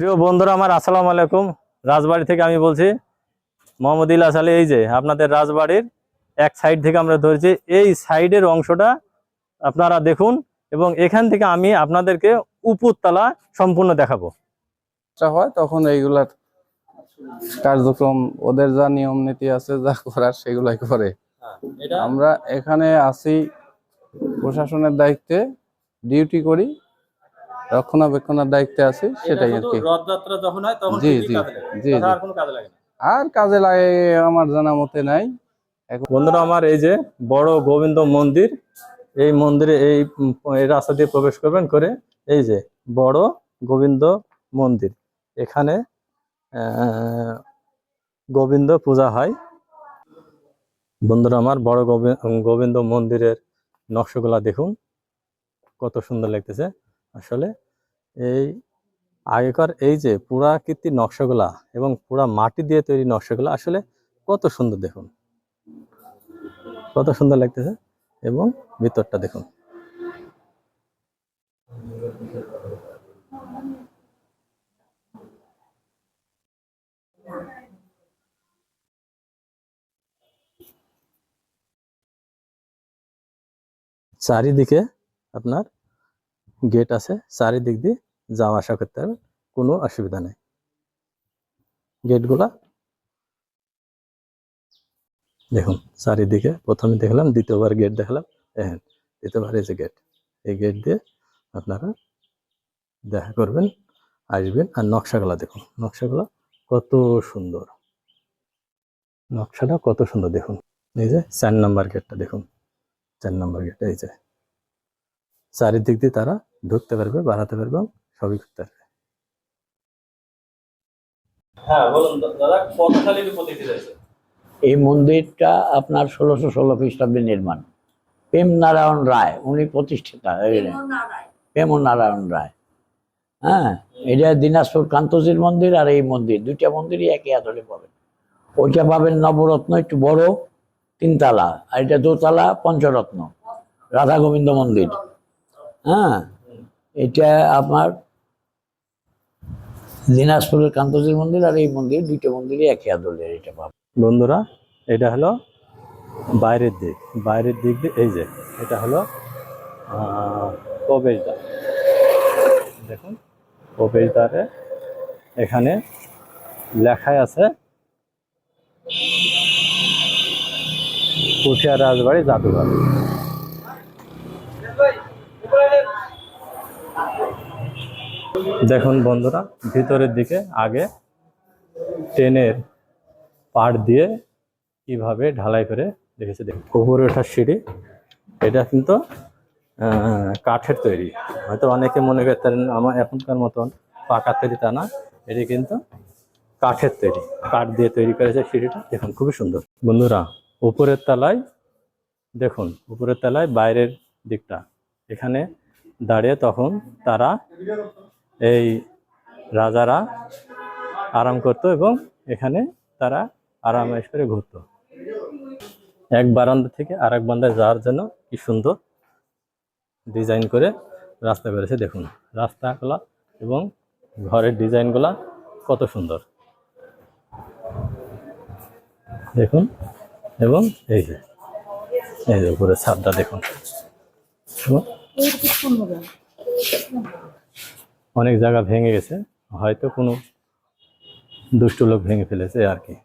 প্রিয় বন্ধুরা আমার, আসসালামু আলাইকুম। রাজবাড়ি থেকে আমি বলছি, মোহাম্মদ ইলিয়াস আলী। এই যে আপনাদের রাজবাড়ির এক সাইড থেকে আমরা ধরেছি, এই সাইডের অংশটা আপনারা দেখুন, এবং এখান থেকে আমি আপনাদেরকে উপরতলা সম্পূর্ণ দেখাবো। হয় তখন এইগুলার কার্যক্রম, ওদের যা নিয়ম নীতি আছে, যা করার সেগুলাই করে। আমরা এখানে আছি প্রশাসনের দায়িত্বে, ডিউটি করি, রক্ষণাবেক্ষণের দায়িত্বে আছি, সেটাই আর কি। রথযাত্রা যখন হয় তখন জি জি জি জি। আর কোনো কাজে লাগে না। আর কাজে লাগে আমার জানা মতে নাই। বন্ধুরা আমার, এই যে বড় গোবিন্দ মন্দির, এই মন্দিরে এই রাস্তা দিয়ে প্রবেশ করবেন, করে এই যে বড় গোবিন্দ মন্দির, এখানে গোবিন্দ পূজা হয়। বন্ধুরা আমার, বড় গোবিন্দ মন্দিরের নকশাগুলা দেখুন, কত সুন্দর লাগতেছে। আসলে এই আগেকার এই যে পুরাকীর্তির নকশাগুলা এবং পুরা মাটি দিয়ে তৈরি নকশাগুলা আসলে কত সুন্দর, দেখুন কত সুন্দর লাগতেছে। এবং ভিতরটা দেখুন, চারিদিকে আপনার গেট আছে, চারিদিক দিয়ে যাওয়া আসা করতে হবে, কোনো অসুবিধা নেই। গেটগুলা দেখুন, চারিদিকে প্রথমে দেখলাম, দ্বিতীয়বার গেট দেখলাম, হ্যাঁ দ্বিতীয়বার এই যে গেট, এই গেট দিয়ে আপনারা দেখা করবেন, আসবেন। আর নকশাগুলা দেখুন, নকশাগুলা কত সুন্দর, নকশাটা কত সুন্দর দেখুন। এই যে 4 নম্বর গেটটা দেখুন, 4 নম্বর গেট, এই যে চারিদিক দিয়ে তারা ঢুকতে পারবে, বাড়াতে পারবে, সবই করতে পারবে। হ্যাঁ বলুন দাদা, কত সালে প্রতিষ্ঠিত হয়েছে? এই মন্দিরটা আপনার 1616 খ্রিস্টাব্দে নির্মাণ। প্রেমনারায়ণ রায় উনি প্রতিষ্ঠাতা, প্রেমনারায়ণ রায়। হ্যাঁ, এটা দিনাজপুর কান্তজির মন্দির, আর এই মন্দির, দুইটা মন্দিরই একই আদলে পাবেন। ওইটা পাবেন নবরত্ন, একটু বড়, 3 তলা, আর এটা 2 তলা পঞ্চরত্ন রাধা গোবিন্দ মন্দির। হ্যাঁ, এটা আপনার দিনাজপুরের কান্তজির মন্দির, আর এই মন্দির, দুইটা মন্দিরই একই আদলের, এটা পাবেন। বন্ধুরা, এটা হলো বাইরের দিক, বাইরের দিক দিয়ে এই যে এটা হলো প্রবেশদ্বার। দেখুন প্রবেশদ্বারে এখানে লেখাই আছে পুঠিয়া রাজবাড়ি জাদুঘর। দেখুন বন্ধুরা, ভিতরের দিকে আগে ট্রেনের পাড় দিয়ে কিভাবে ঢালাই করে রেখেছে দেখুন। উপরে ওঠার সিঁড়ি, এটা কিন্তু কাঠের তৈরি। হয়তো অনেকে মনে করতেন আমার এখনকার মতন পাকার তৈরি, তা না, এটি কিন্তু কাঠের তৈরি, কাঠ দিয়ে তৈরি করেছে সিঁড়িটা। দেখুন খুবই সুন্দর। বন্ধুরা, উপরের তলায় দেখুন, উপরের তলায় বাইরের দিকটা, এখানে দাঁড়িয়ে তখন তারা এই রাজারা আরাম করতো, এবং এখানে তারা আরামায়েশ করে ঘুরতো। এক বারান্দা থেকে আর এক বারান্দায় যাওয়ার জন্য কি সুন্দর ডিজাইন করে রাস্তা করেছে। দেখুন রাস্তাগুলা এবং ঘরের ডিজাইনগুলা কত সুন্দর দেখুন। এবং এই যে উপরে ছাদটা দেখুন, অনেক জায়গা ভেঙে গেছে, হয়তো কোনো দুষ্ট লোক ভেঙে ফেলেছে আর কি।